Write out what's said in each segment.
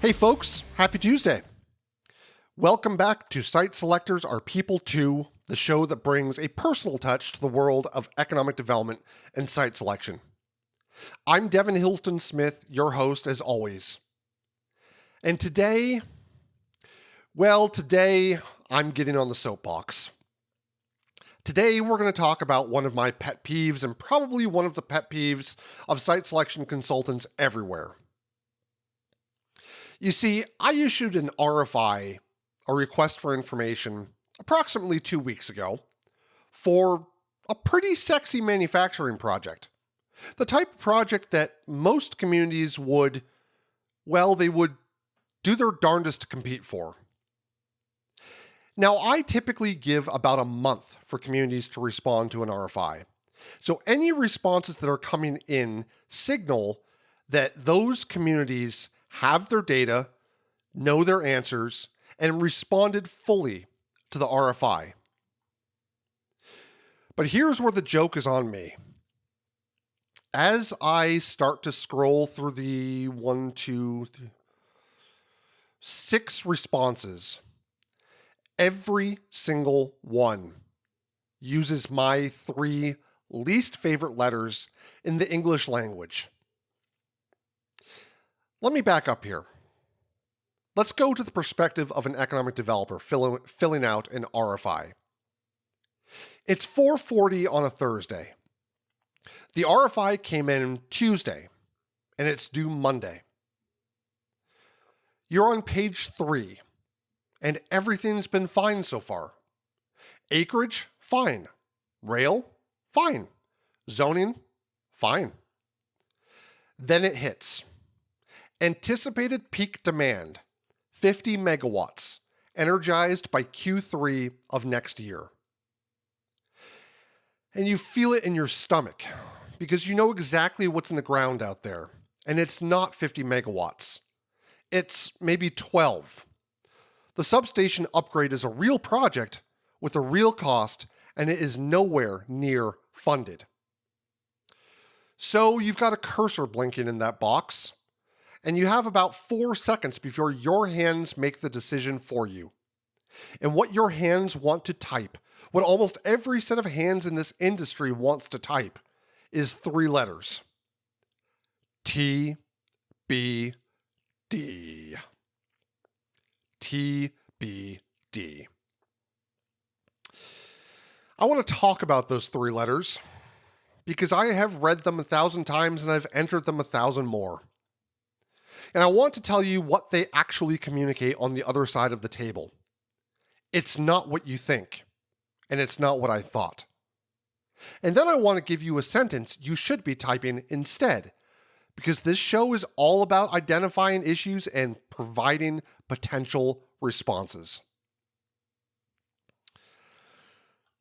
Hey folks, happy Tuesday. Welcome back to Site Selectors Are People 2, the show that brings a personal touch to the world of economic development and site selection. I'm Devin Hillsdon-Smith, your host as always. And today I'm getting on the soapbox. Today we're going to talk about one of my pet peeves and probably one of the pet peeves of site selection consultants everywhere. You see, I issued an RFI, a request for information, approximately 2 weeks ago for a pretty sexy manufacturing project. The type of project that most communities would do their darndest to compete for. Now, I typically give about a month for communities to respond to an RFI. So any responses that are coming in signal that those communities have their data, know their answers, and responded fully to the RFI. But here's where the joke is on me. As I start to scroll through the 6 responses, every single one uses my 3 least favorite letters in the English language. Let me back up here. Let's go to the perspective of an economic developer filling out an RFI. It's 4:40 on a Thursday. The RFI came in Tuesday, and it's due Monday. You're on page 3, and everything's been fine so far. Acreage, fine. Rail, fine. Zoning, fine. Then it hits. Anticipated peak demand, 50 megawatts, energized by Q3 of next year. And you feel it in your stomach because you know exactly what's in the ground out there. And it's not 50 megawatts. It's maybe 12. The substation upgrade is a real project with a real cost, and it is nowhere near funded. So you've got a cursor blinking in that box, and you have about 4 seconds before your hands make the decision for you. And what your hands want to type, what almost every set of hands in this industry wants to type, is 3 letters. TBD. TBD. I want to talk about those 3 letters because I have read them 1,000 times and I've entered them 1,000 more. And I want to tell you what they actually communicate on the other side of the table. It's not what you think, and it's not what I thought. And then I want to give you a sentence you should be typing instead, because this show is all about identifying issues and providing potential responses.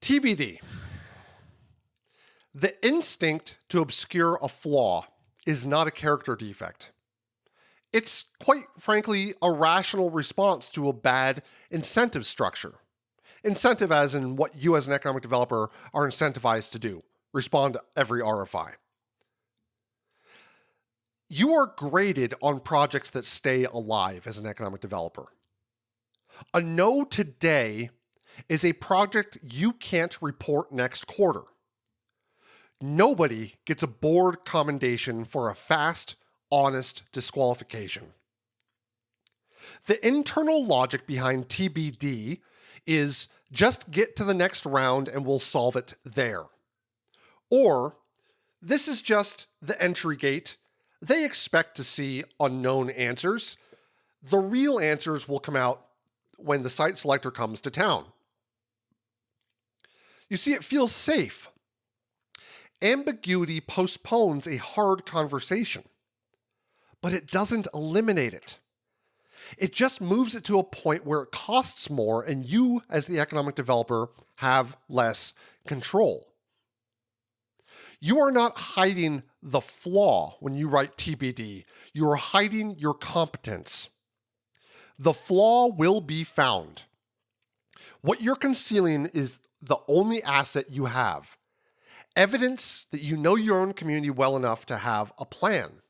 TBD. The instinct to obscure a flaw is not a character defect. It's quite frankly a rational response to a bad incentive structure. Incentive as in what you as an economic developer are incentivized to do. Respond to every RFI. You are graded on projects that stay alive as an economic developer. A no today is a project you can't report next quarter. Nobody gets a board commendation for a fast, honest disqualification. The internal logic behind TBD is just get to the next round and we'll solve it there. Or, this is just the entry gate. They expect to see unknown answers. The real answers will come out when the site selector comes to town. You see, it feels safe. Ambiguity postpones a hard conversation, but it doesn't eliminate it. It just moves it to a point where it costs more and you, as the economic developer, have less control. You are not hiding the flaw when you write TBD. You are hiding your competence. The flaw will be found. What you're concealing is the only asset you have. Evidence that you know your own community well enough to have a plan.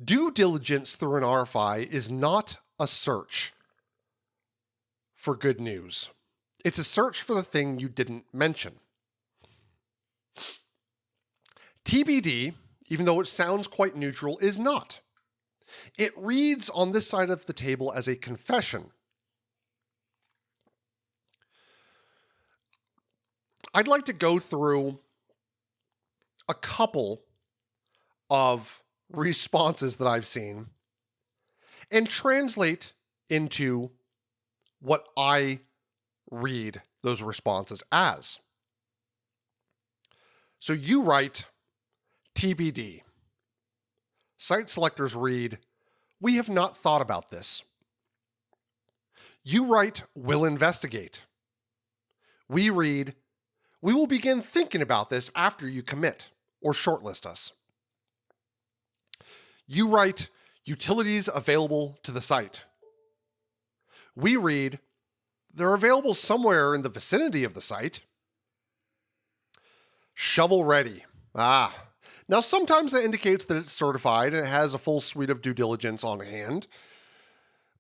Due diligence through an RFI is not a search for good news. It's a search for the thing you didn't mention. TBD, even though it sounds quite neutral, is not. It reads on this side of the table as a confession. I'd like to go through a couple of responses that I've seen and translate into what I read those responses as. So you write TBD. Site selectors read, "We have not thought about this." You write, "We'll investigate." We read, "We will begin thinking about this after you commit or shortlist us." You write, "Utilities available to the site." We read, "They're available somewhere in the vicinity of the site." Shovel ready. Now sometimes that indicates that it's certified and it has a full suite of due diligence on hand.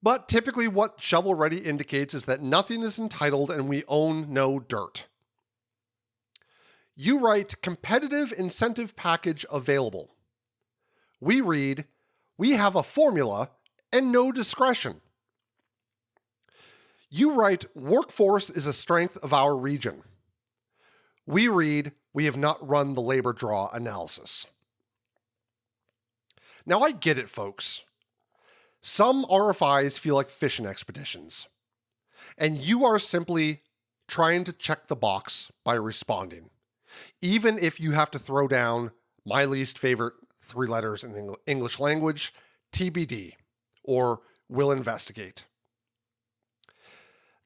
But typically what shovel ready indicates is that nothing is entitled and we own no dirt. You write, "Competitive incentive package available." We read, "We have a formula and no discretion." You write, "Workforce is a strength of our region." We read, "We have not run the labor draw analysis." Now I get it, folks. Some RFIs feel like fishing expeditions, and you are simply trying to check the box by responding, even if you have to throw down my least favorite 3 letters in the English language, TBD, or "will investigate."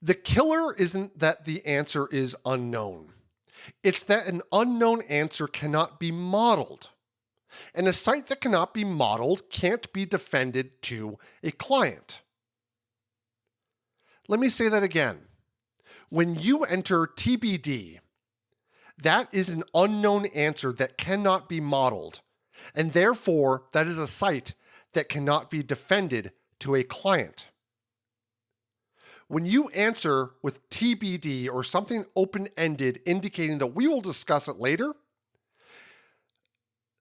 The killer isn't that the answer is unknown. It's that an unknown answer cannot be modeled. And a site that cannot be modeled can't be defended to a client. Let me say that again. When you enter TBD, that is an unknown answer that cannot be modeled, and therefore that is a site that cannot be defended to a client. When you answer with TBD or something open-ended indicating that we will discuss it later,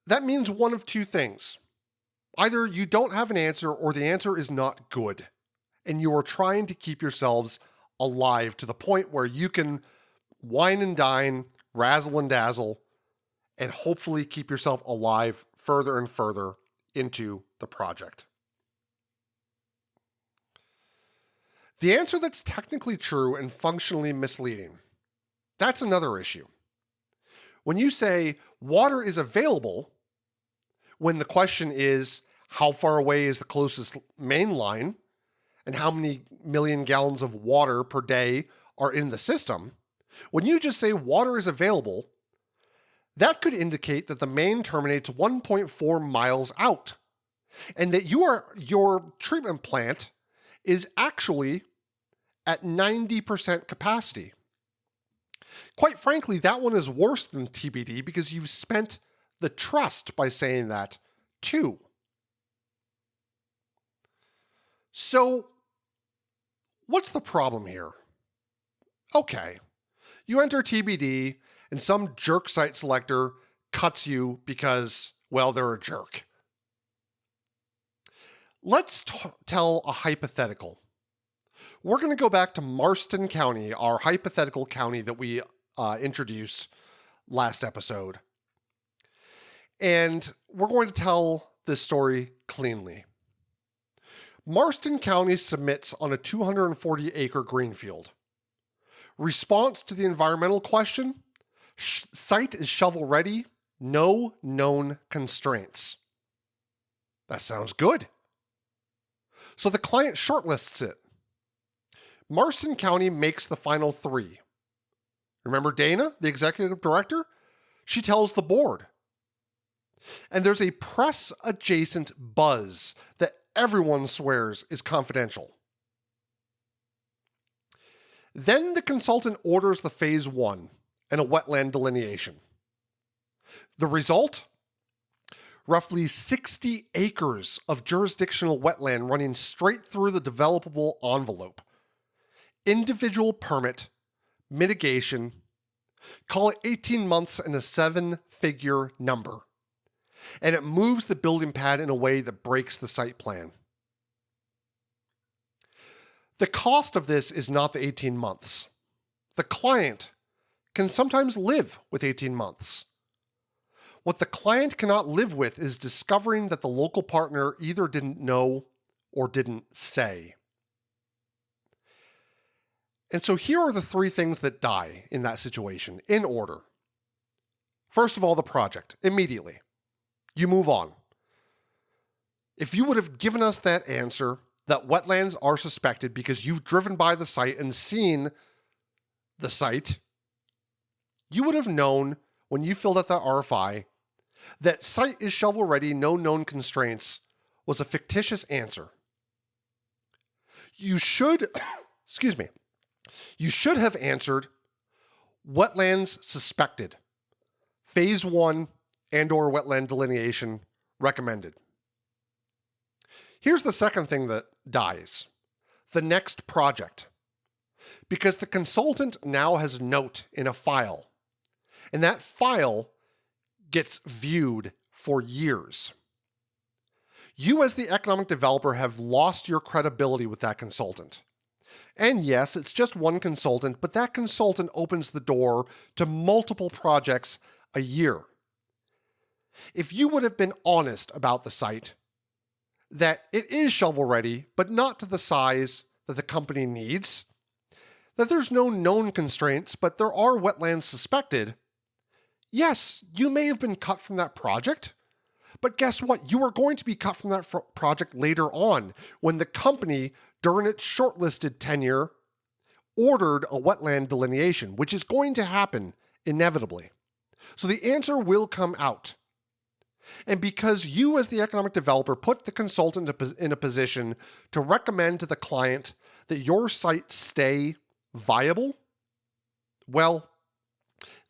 that means one of two things. Either you don't have an answer or the answer is not good, and you are trying to keep yourselves alive to the point where you can wine and dine, razzle and dazzle, and hopefully keep yourself alive further and further into the project. The answer that's technically true and functionally misleading, that's another issue. When you say water is available, when the question is how far away is the closest main line and how many million gallons of water per day are in the system, when you just say water is available, that could indicate that the main terminates 1.4 miles out and that your treatment plant is actually at 90% capacity. Quite frankly, that one is worse than TBD because you've spent the trust by saying that too. So, what's the problem here? Okay, you enter TBD and some jerk site selector cuts you because, well, they're a jerk. Let's tell a hypothetical. We're going to go back to Marston County, our hypothetical county that we introduced last episode. And we're going to tell this story cleanly. Marston County submits on a 240-acre greenfield. Response to the environmental question: site is shovel ready, no known constraints. That sounds good. So the client shortlists it. Marston County makes the final 3. Remember Dana, the executive director? She tells the board. And there's a press-adjacent buzz that everyone swears is confidential. Then the consultant orders the phase 1 and a wetland delineation. The result? roughly 60 acres of jurisdictional wetland running straight through the developable envelope. Individual permit, mitigation, call it 18 months and a 7-figure number. And it moves the building pad in a way that breaks the site plan. The cost of this is not the 18 months. The client can sometimes live with 18 months. What the client cannot live with is discovering that the local partner either didn't know or didn't say. And so here are the 3 things that die in that situation, in order. First of all, the project, immediately. You move on. If you would have given us that answer, that wetlands are suspected because you've driven by the site and seen the site, you would have known when you filled out that RFI that site is shovel ready, no known constraints was a fictitious answer. You should, you should have answered wetlands suspected, phase 1 and/or wetland delineation recommended. Here's the second thing that dies, the next project. Because the consultant now has a note in a file, and that file gets viewed for years. You as the economic developer have lost your credibility with that consultant. And yes, it's just one consultant, but that consultant opens the door to multiple projects a year. If you would have been honest about the site, that it is shovel ready, but not to the size that the company needs, that there's no known constraints, but there are wetlands suspected, yes, you may have been cut from that project, but guess what? You are going to be cut from that project later on when the company, during its shortlisted tenure, ordered a wetland delineation, which is going to happen inevitably. So the answer will come out. And because you as the economic developer put the consultant in a position to recommend to the client that your site stay viable, well,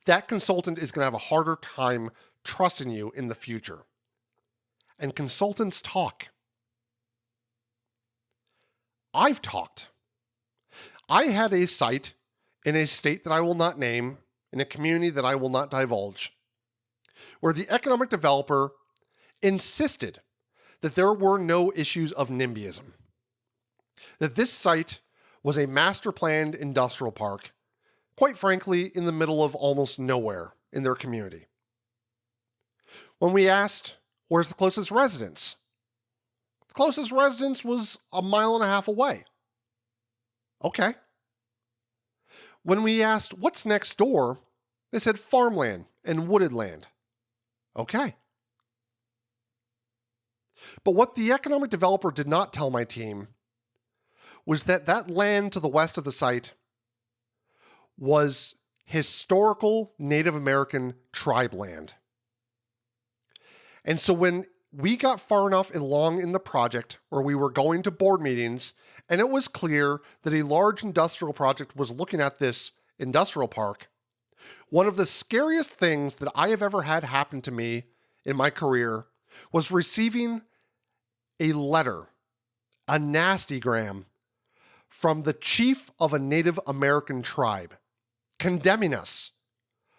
that consultant is going to have a harder time trusting you in the future. And consultants talk. I've talked. I had a site in a state that I will not name, in a community that I will not divulge, where the economic developer insisted that there were no issues of NIMBYism, that this site was a master planned industrial park, quite frankly, in the middle of almost nowhere in their community. When we asked, where's the closest residence? The closest residence was 1.5 miles away. Okay. When we asked, what's next door? They said farmland and wooded land. Okay. But what the economic developer did not tell my team was that that land to the west of the site was historical Native American tribe land. And so when we got far enough along in the project where we were going to board meetings, and it was clear that a large industrial project was looking at this industrial park, one of the scariest things that I have ever had happen to me in my career was receiving a letter, a nastygram, from the chief of a Native American tribe, condemning us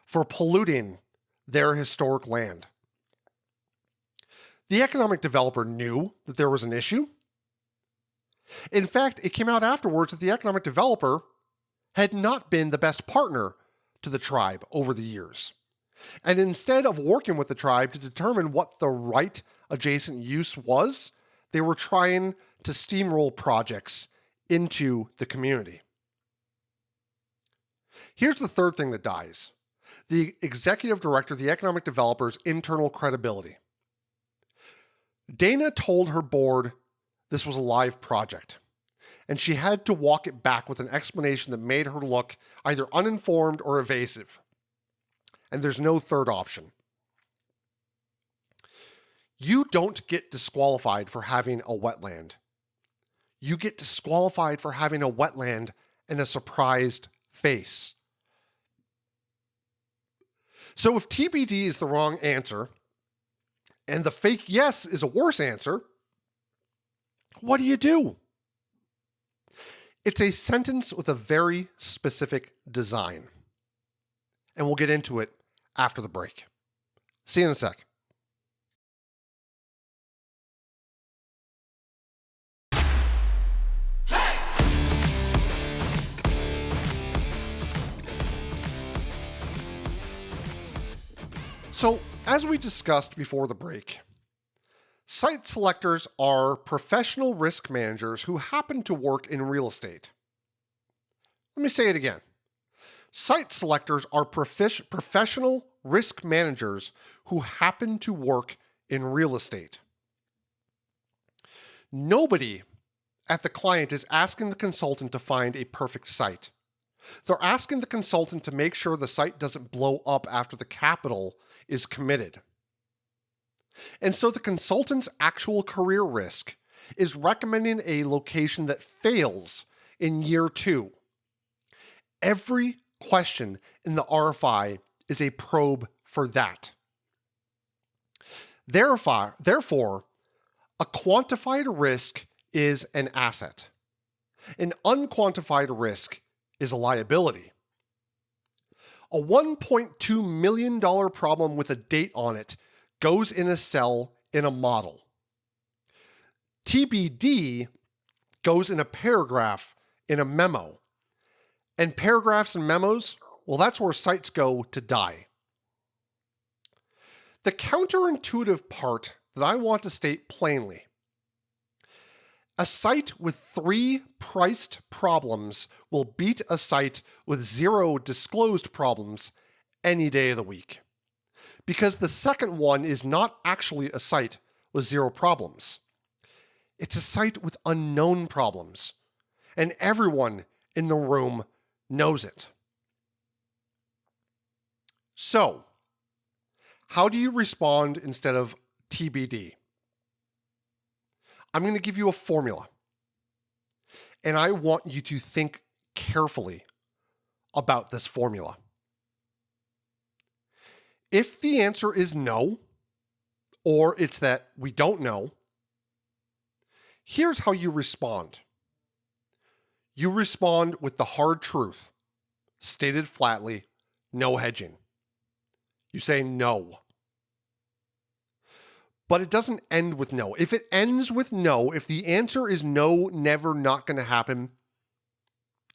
for polluting their historic land. The economic developer knew that there was an issue. In fact, it came out afterwards that the economic developer had not been the best partner to the tribe over the years. And instead of working with the tribe to determine what the right adjacent use was, they were trying to steamroll projects into the community. Here's the third thing that dies: the executive director, the economic developer's internal credibility. Dana told her board this was a live project, and she had to walk it back with an explanation that made her look either uninformed or evasive. And there's no third option. You don't get disqualified for having a wetland. You get disqualified for having a wetland and a surprised face. So if TBD is the wrong answer, and the fake yes is a worse answer, what do? It's a sentence with a very specific design. And we'll get into it after the break. See you in a sec. So, as we discussed before the break, site selectors are professional risk managers who happen to work in real estate. Let me say it again. Site selectors are professional risk managers who happen to work in real estate. Nobody at the client is asking the consultant to find a perfect site. They're asking the consultant to make sure the site doesn't blow up after the capital is committed. And so the consultant's actual career risk is recommending a location that fails in year 2. Every question in the RFI is a probe for that. Therefore, a quantified risk is an asset. An unquantified risk is a liability. A $1.2 million problem with a date on it goes in a cell in a model. TBD goes in a paragraph in a memo. And paragraphs and memos, well, that's where sites go to die. The counterintuitive part that I want to state plainly: a site with 3 priced problems will beat a site with 0 disclosed problems any day of the week. Because the second one is not actually a site with 0 problems. It's a site with unknown problems. And everyone in the room knows it. So, how do you respond instead of TBD? I'm going to give you a formula. And I want you to think carefully about this formula. If the answer is no, or it's that we don't know, here's how you respond. You respond with the hard truth, stated flatly, no hedging. You say no. But it doesn't end with no. If it ends with no, if the answer is no, never, not going to happen,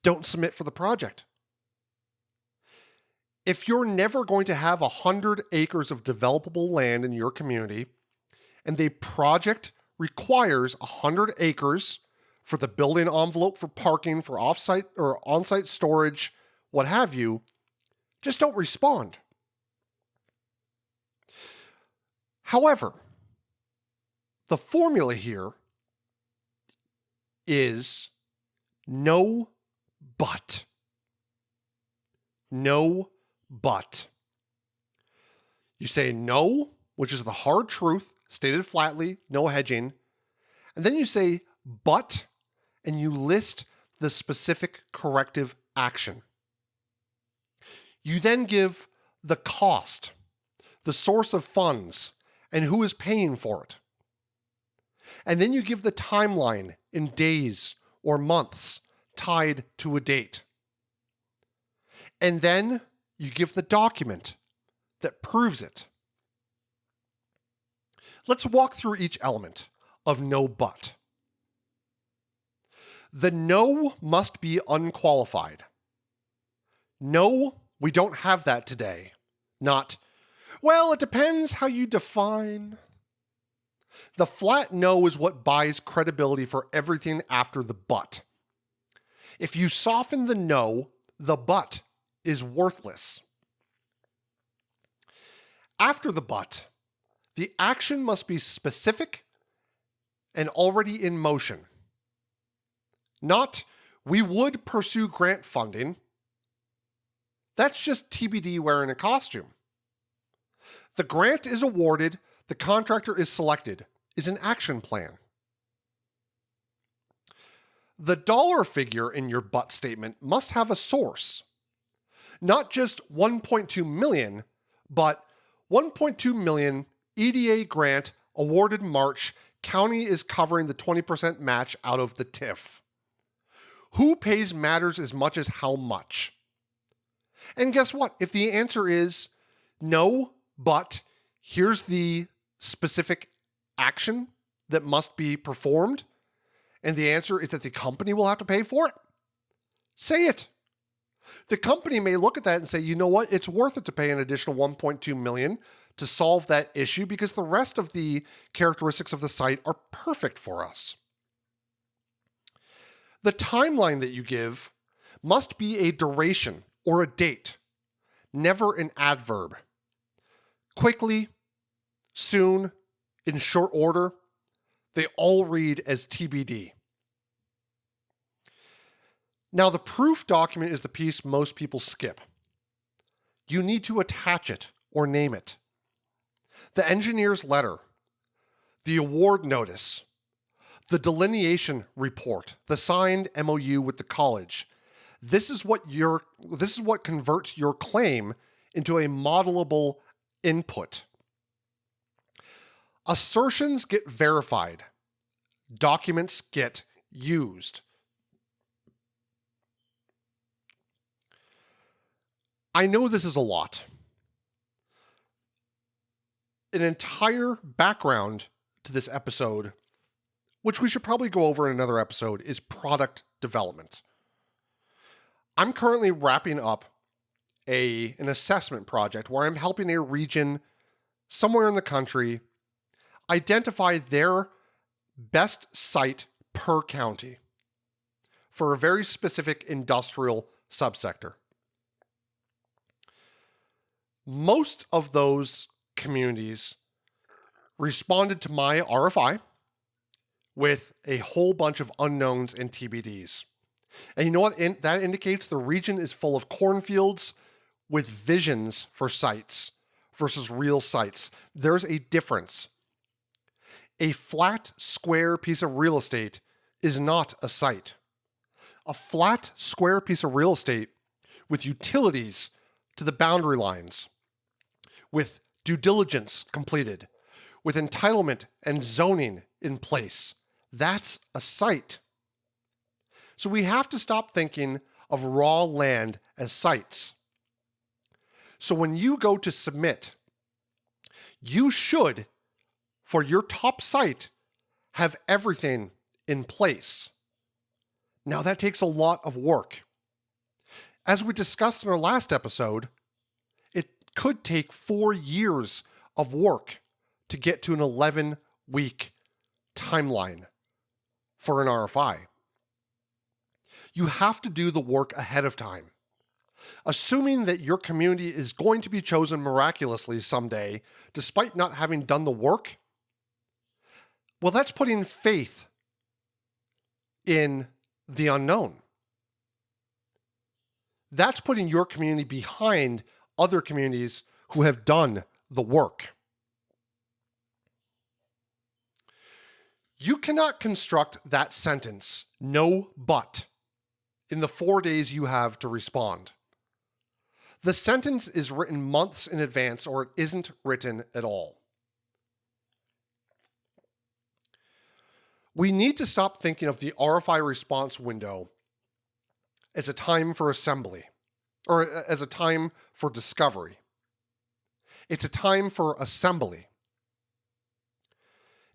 don't submit for the project. If you're never going to have 100 acres of developable land in your community, and the project requires 100 acres for the building envelope, for parking, for off-site or on-site storage, what have you, just don't respond. However, the formula here is no but. No but. You say no, which is the hard truth, stated flatly, no hedging. And then you say but, and you list the specific corrective action. You then give the cost, the source of funds, and who is paying for it. And then you give the timeline in days or months tied to a date. And then you give the document that proves it. Let's walk through each element of no but. The no must be unqualified. No, we don't have that today. Not, well, it depends how you define. The flat no is what buys credibility for everything after the but. If you soften the no, the but is worthless. After the but, the action must be specific and already in motion. Not, we would pursue grant funding. That's just TBD wearing a costume. The grant is awarded, the contractor is selected, is an action plan. The dollar figure in your but statement must have a source. Not just 1.2 million, but 1.2 million EDA grant awarded March. County is covering the 20% match out of the TIF. Who pays matters as much as how much. And guess what? If the answer is no, but here's the specific action that must be performed, and the answer is that the company will have to pay for it, say it. The company may look at that and say, you know what? It's worth it to pay an additional $1.2 million to solve that issue because the rest of the characteristics of the site are perfect for us. The timeline that you give must be a duration or a date, never an adverb. Quickly, soon, in short order, they all read as TBD. Now, the proof document is the piece most people skip. You need to attach it or name it. The engineer's letter, the award notice, the delineation report, the signed MOU with the college. This is what converts your claim into a modelable input. Assertions get verified. Documents get used. I know this is a lot. An entire background to this episode, which we should probably go over in another episode, is product development. I'm currently wrapping up an assessment project where I'm helping a region somewhere in the country identify their best site per county for a very specific industrial subsector. Most of those communities responded to my RFI with a whole bunch of unknowns and TBDs. And you know what? That indicates the region is full of cornfields with visions for sites versus real sites. There's a difference. A flat, square piece of real estate is not a site. A flat, square piece of real estate with utilities to the boundary lines, with due diligence completed, with entitlement and zoning in place. That's a site. So we have to stop thinking of raw land as sites. So when you go to submit, you should, for your top site, have everything in place. Now that takes a lot of work. As we discussed in our last episode, it could take 4 years of work to get to an 11-week timeline for an RFI. You have to do the work ahead of time. Assuming that your community is going to be chosen miraculously someday, despite not having done the work, well, that's putting faith in the unknown. That's putting your community behind other communities who have done the work. You cannot construct that sentence, no but, in the 4 days you have to respond. The sentence is written months in advance, or it isn't written at all. We need to stop thinking of the RFI response window as a time for assembly, or as a time for discovery. It's a time for assembly.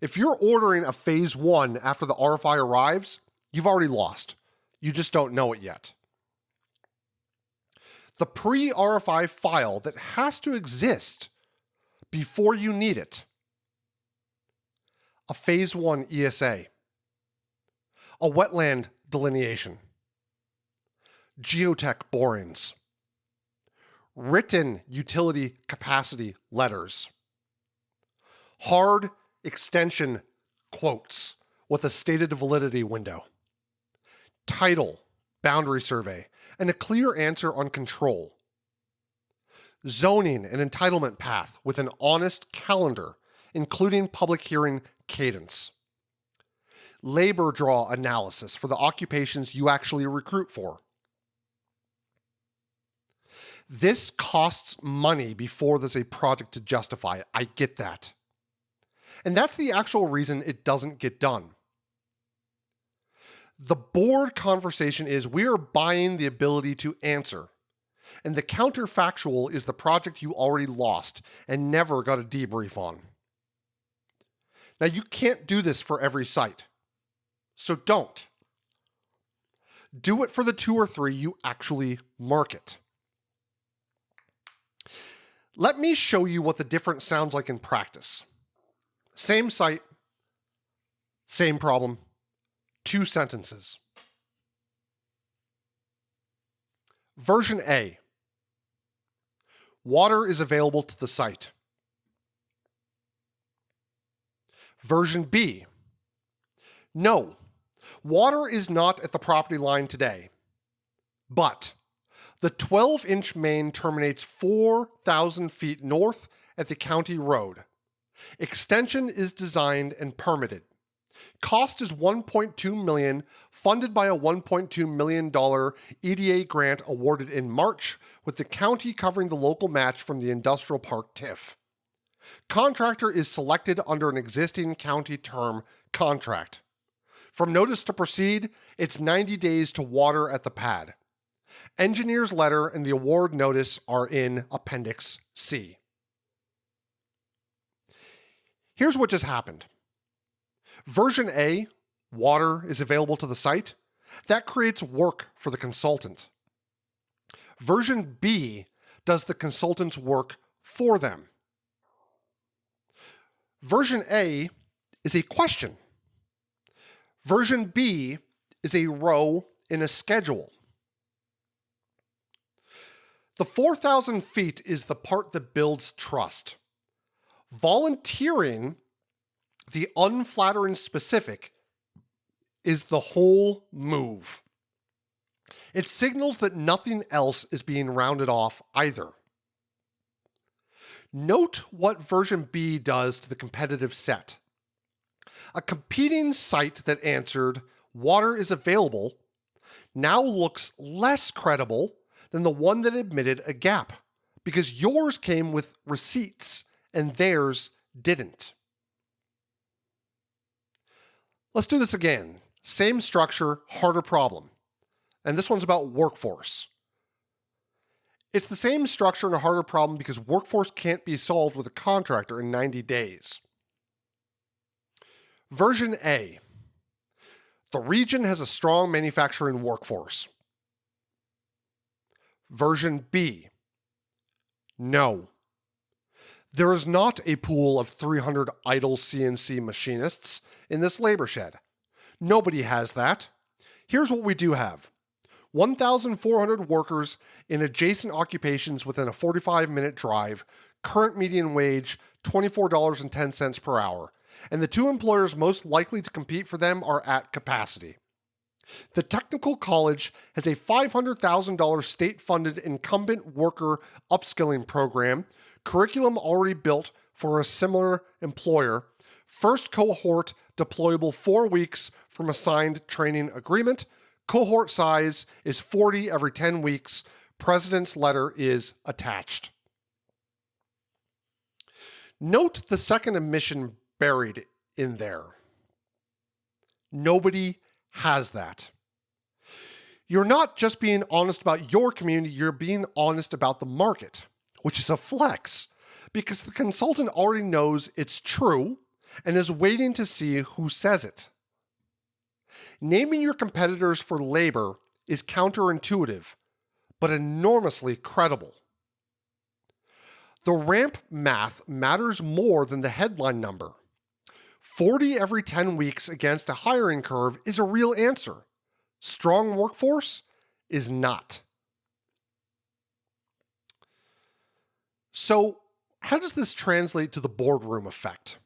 If you're ordering a phase 1 after the RFI arrives, you've already lost. You just don't know it yet. The pre-RFI file that has to exist before you need it. A phase 1 ESA. A wetland delineation. Geotech borings. Written utility capacity letters. Hard extension quotes with a stated validity window. Title, boundary survey, and a clear answer on control. Zoning and entitlement path with an honest calendar, including public hearing cadence. Labor draw analysis for the occupations you actually recruit for. This costs money before there's a project to justify. I get that. And that's the actual reason it doesn't get done. The board conversation is we are buying the ability to answer. And the counterfactual is the project you already lost and never got a debrief on. Now, you can't do this for every site, so don't. Do it for the 2 or 3 you actually market. Let me show you what the difference sounds like in practice. Same site, same problem, 2 sentences. Version A. Water is available to the site. Version B. No, water is not at the property line today, but the 12-inch main terminates 4,000 feet north at the county road. Extension is designed and permitted. Cost is $1.2 million, funded by a $1.2 million EDA grant awarded in March, with the county covering the local match from the industrial park TIF. Contractor is selected under an existing county term contract. From notice to proceed, it's 90 days to water at the pad. Engineer's letter and the award notice are in Appendix C. Here's what just happened. Version A, water is available to the site. That creates work for the consultant. Version B does the consultant's work for them. Version A is a question. Version B is a row in a schedule. The 4,000 feet is the part that builds trust. Volunteering the unflattering specific is the whole move. It signals that nothing else is being rounded off either. Note what version B does to the competitive set. A competing site that answered, water is available, now looks less credible than the one that admitted a gap, because yours came with receipts and theirs didn't. Let's do this again. Same structure, harder problem. And this one's about workforce. It's the same structure and a harder problem because workforce can't be solved with a contractor in 90 days. Version A. The region has a strong manufacturing workforce. Version B. No. There is not a pool of 300 idle CNC machinists in this labor shed. Nobody has that. Here's what we do have. 1,400 workers in adjacent occupations within a 45-minute drive, current median wage $24.10 per hour, and the 2 employers most likely to compete for them are at capacity. The technical college has a $500,000 state-funded incumbent worker upskilling program, curriculum already built for a similar employer, first cohort deployable 4 weeks from a signed training agreement. Cohort size is 40 every 10 weeks. President's letter is attached. Note the second omission buried in there. Nobody has that. You're not just being honest about your community, you're being honest about the market, which is a flex, because the consultant already knows it's true and is waiting to see who says it. Naming your competitors for labor is counterintuitive, but enormously credible. The ramp math matters more than the headline number. 40 every 10 weeks against a hiring curve is a real answer. Strong workforce is not. So, how does this translate to the boardroom effect?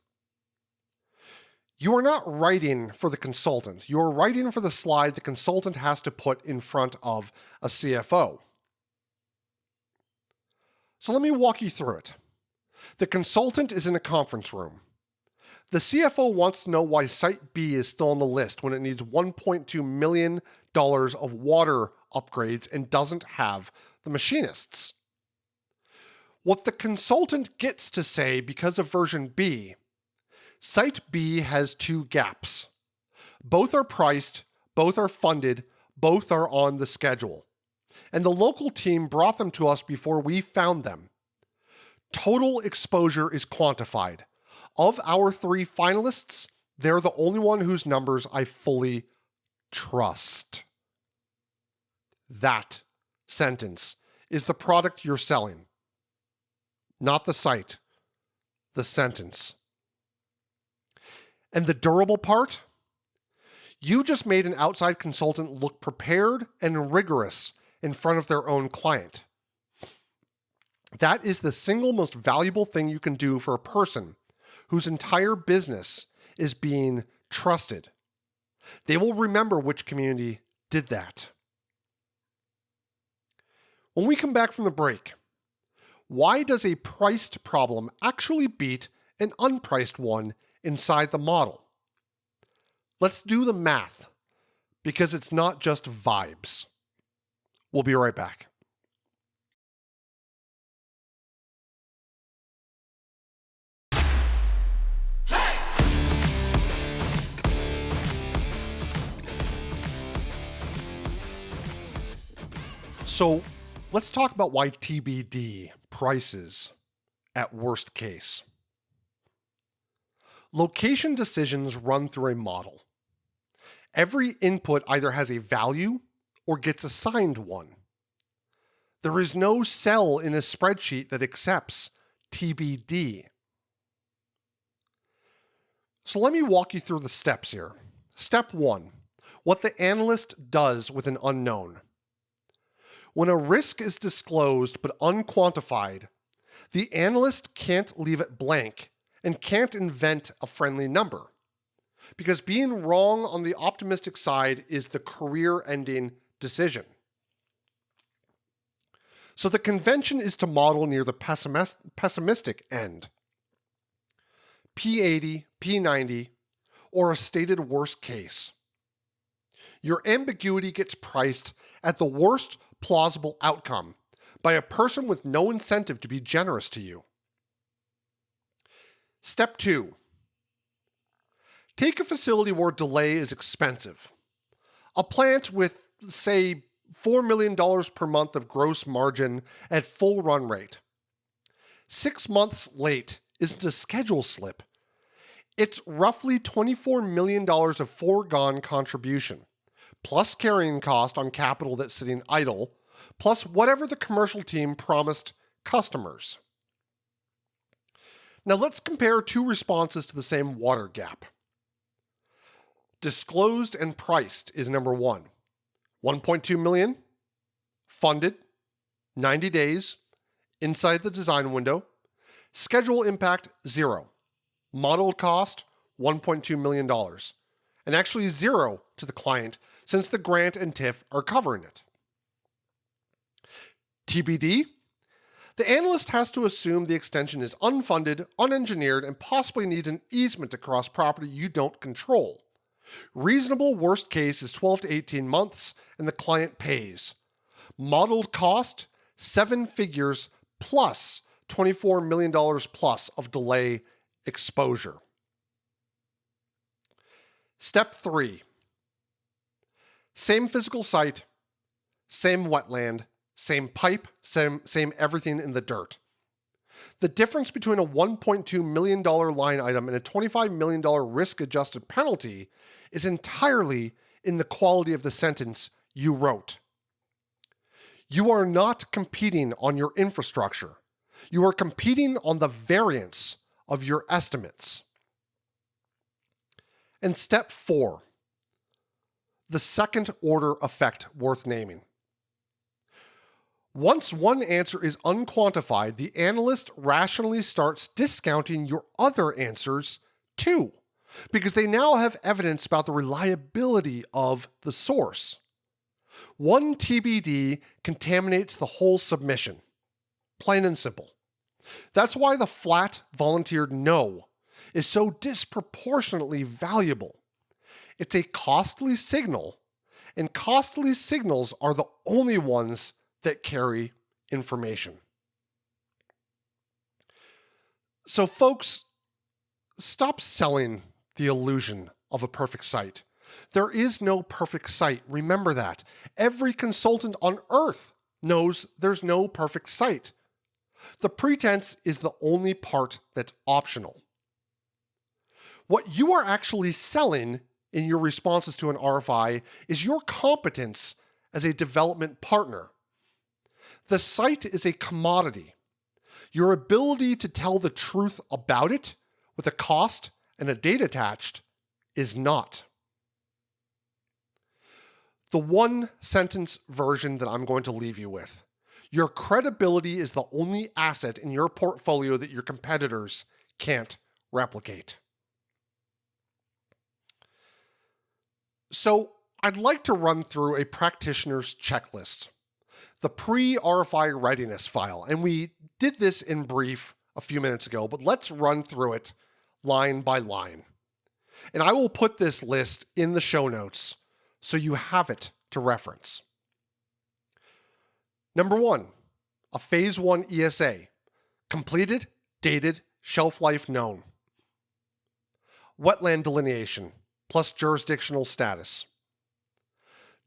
You are not writing for the consultant. You're writing for the slide the consultant has to put in front of a CFO. So let me walk you through it. The consultant is in a conference room. The CFO wants to know why Site B is still on the list when it needs $1.2 million of water upgrades and doesn't have the machinists. What the consultant gets to say because of version B, Site B has two gaps. Both are priced, both are funded, both are on the schedule. And the local team brought them to us before we found them. Total exposure is quantified. Of our 3 finalists, they're the only one whose numbers I fully trust. That sentence is the product you're selling. Not the site, the sentence. And the durable part? You just made an outside consultant look prepared and rigorous in front of their own client. That is the single most valuable thing you can do for a person whose entire business is being trusted. They will remember which community did that. When we come back from the break, why does a priced problem actually beat an unpriced one inside the model? Let's do the math, because it's not just vibes. We'll be right back. So let's talk about why TBD prices at worst case. Location decisions run through a model. Every input either has a value or gets assigned one. There is no cell in a spreadsheet that accepts TBD. So let me walk you through the steps here. Step 1, what the analyst does with an unknown. When a risk is disclosed but unquantified, the analyst can't leave it blank and can't invent a friendly number, because being wrong on the optimistic side is the career-ending decision. So the convention is to model near the pessimistic end. P80, P90, or a stated worst case. Your ambiguity gets priced at the worst plausible outcome by a person with no incentive to be generous to you. Step 2. Take a facility where delay is expensive. A plant with, say, $4 million per month of gross margin at full run rate. 6 months late isn't a schedule slip. It's roughly $24 million of foregone contribution, plus carrying cost on capital that's sitting idle, plus whatever the commercial team promised customers. Now let's compare 2 responses to the same water gap. Disclosed and priced is number 1. 1.2 million, funded, 90 days, inside the design window, schedule impact 0, modeled cost $1.2 million, and actually 0 to the client since the grant and TIF are covering it. TBD, the analyst has to assume the extension is unfunded, unengineered, and possibly needs an easement across property you don't control. Reasonable worst case is 12 to 18 months, and the client pays. Modeled cost, 7 figures plus $24 million plus of delay exposure. Step 3. Same physical site, same wetland, same pipe, same everything in the dirt. The difference between a $1.2 million line item and a $25 million risk-adjusted penalty is entirely in the quality of the sentence you wrote. You are not competing on your infrastructure. You are competing on the variance of your estimates. And step 4, the second order effect worth naming. Once one answer is unquantified, the analyst rationally starts discounting your other answers too, because they now have evidence about the reliability of the source. One TBD contaminates the whole submission. Plain and simple. That's why the flat volunteered no is so disproportionately valuable. It's a costly signal, and costly signals are the only ones that carry information. So folks, stop selling the illusion of a perfect site. There is no perfect site. Remember that. Every consultant on earth knows there's no perfect site. The pretense is the only part that's optional. What you are actually selling in your responses to an RFI is your competence as a development partner. The site is a commodity. Your ability to tell the truth about it with a cost and a date attached is not. The one sentence version that I'm going to leave you with. Your credibility is the only asset in your portfolio that your competitors can't replicate. So I'd like to run through a practitioner's checklist, the pre-RFI readiness file. And we did this in brief a few minutes ago, but let's run through it line by line. And I will put this list in the show notes so you have it to reference. Number 1, a Phase 1 ESA. Completed, dated, shelf life known. Wetland delineation plus jurisdictional status.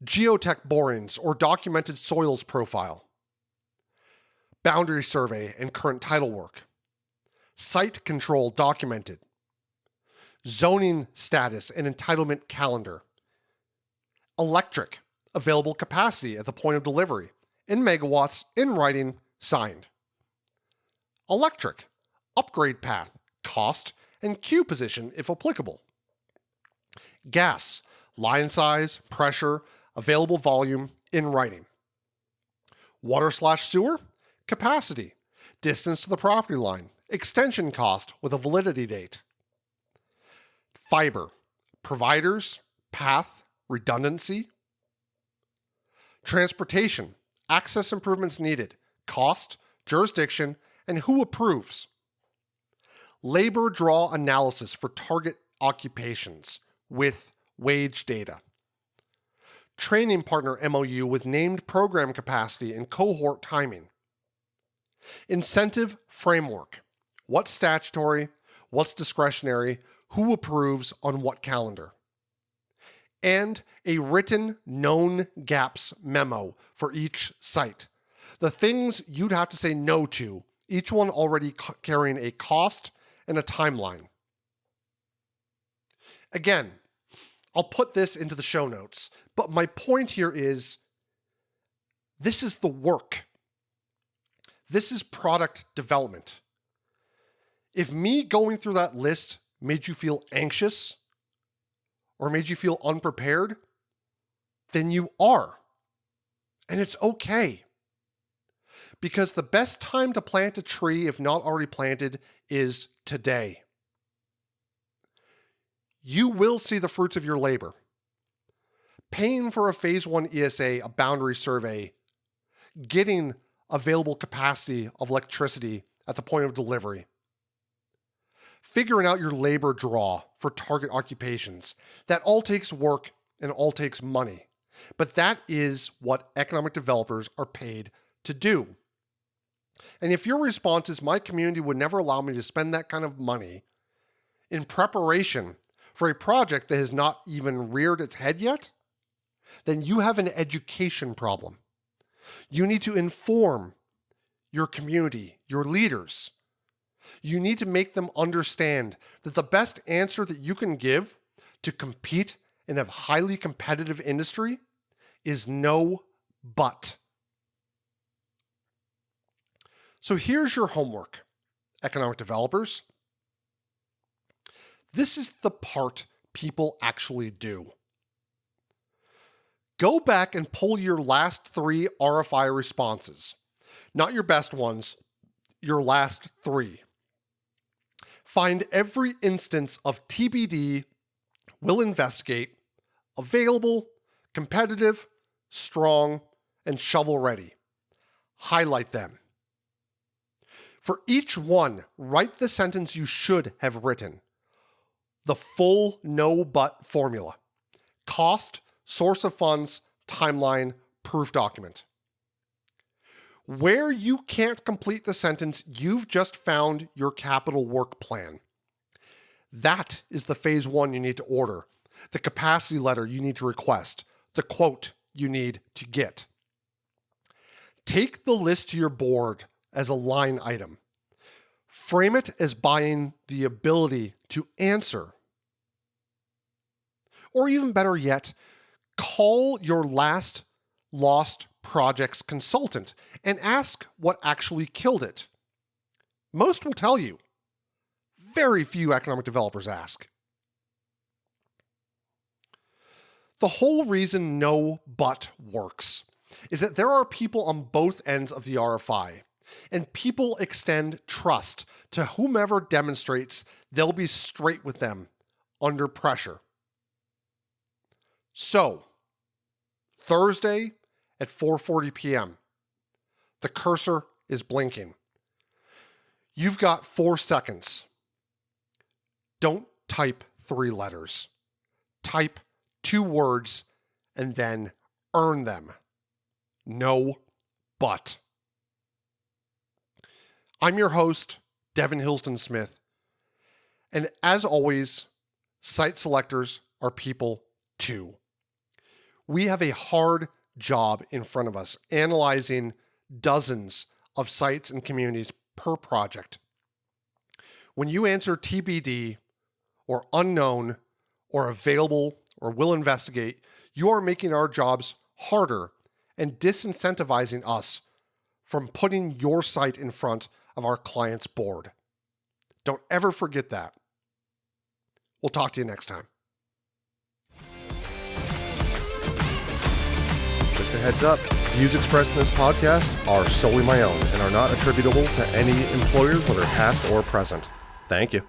Geotech borings or documented soils profile. Boundary survey and current title work. Site control documented. Zoning status and entitlement calendar. Electric, available capacity at the point of delivery, in megawatts, in writing, signed. Electric, upgrade path, cost, and queue position if applicable. Gas, line size, pressure, available volume, in writing. Water/sewer, capacity, distance to the property line, extension cost with a validity date. Fiber, providers, path, redundancy. Transportation, access improvements needed, cost, jurisdiction, and who approves. Labor draw analysis for target occupations with wage data. Training partner MOU with named program capacity and cohort timing. Incentive framework, what's statutory, what's discretionary, who approves on what calendar. And a written known gaps memo for each site. The things you'd have to say no to, each one already carrying a cost and a timeline. Again, I'll put this into the show notes, but my point here is this is the work. This is product development. If me going through that list made you feel anxious or made you feel unprepared, then you are. And it's okay. Because the best time to plant a tree, if not already planted, is today. You will see the fruits of your labor. Paying for a Phase 1 ESA, a boundary survey, getting available capacity of electricity at the point of delivery, figuring out your labor draw for target occupations. That all takes work and all takes money. But that is what economic developers are paid to do. And if your response is, my community would never allow me to spend that kind of money in preparation for a project that has not even reared its head yet, then you have an education problem. You need to inform your community, your leaders. You need to make them understand that the best answer that you can give to compete in a highly competitive industry is no but. So here's your homework, economic developers. This is the part people actually do. Go back and pull your last 3 RFI responses. Not your best ones, your last 3. Find every instance of TBD, will investigate, available, competitive, strong, and shovel ready. Highlight them. For each one, write the sentence you should have written. The full no but formula. Cost, source of funds, timeline, proof document. Where you can't complete the sentence, you've just found your capital work plan. That is the phase 1 you need to order, the capacity letter you need to request, the quote you need to get. Take the list to your board as a line item. Frame it as buying the ability to answer. Or even better yet, call your last lost project's consultant and ask what actually killed it. Most will tell you. Very few economic developers ask. The whole reason no but works is that there are people on both ends of the RFI, and people extend trust to whomever demonstrates they'll be straight with them under pressure. So, Thursday at 4:40 p.m., the cursor is blinking. You've got 4 seconds. Don't type 3 letters. Type 2 words and then earn them. No but. I'm your host, Devin Hillsdon-Smith. And as always, site selectors are people too. We have a hard job in front of us, analyzing dozens of sites and communities per project. When you answer TBD or unknown or available or will investigate, you are making our jobs harder and disincentivizing us from putting your site in front of our client's board. Don't ever forget that. We'll talk to you next time. Just a heads up, views expressed in this podcast are solely my own and are not attributable to any employers, whether past or present. Thank you.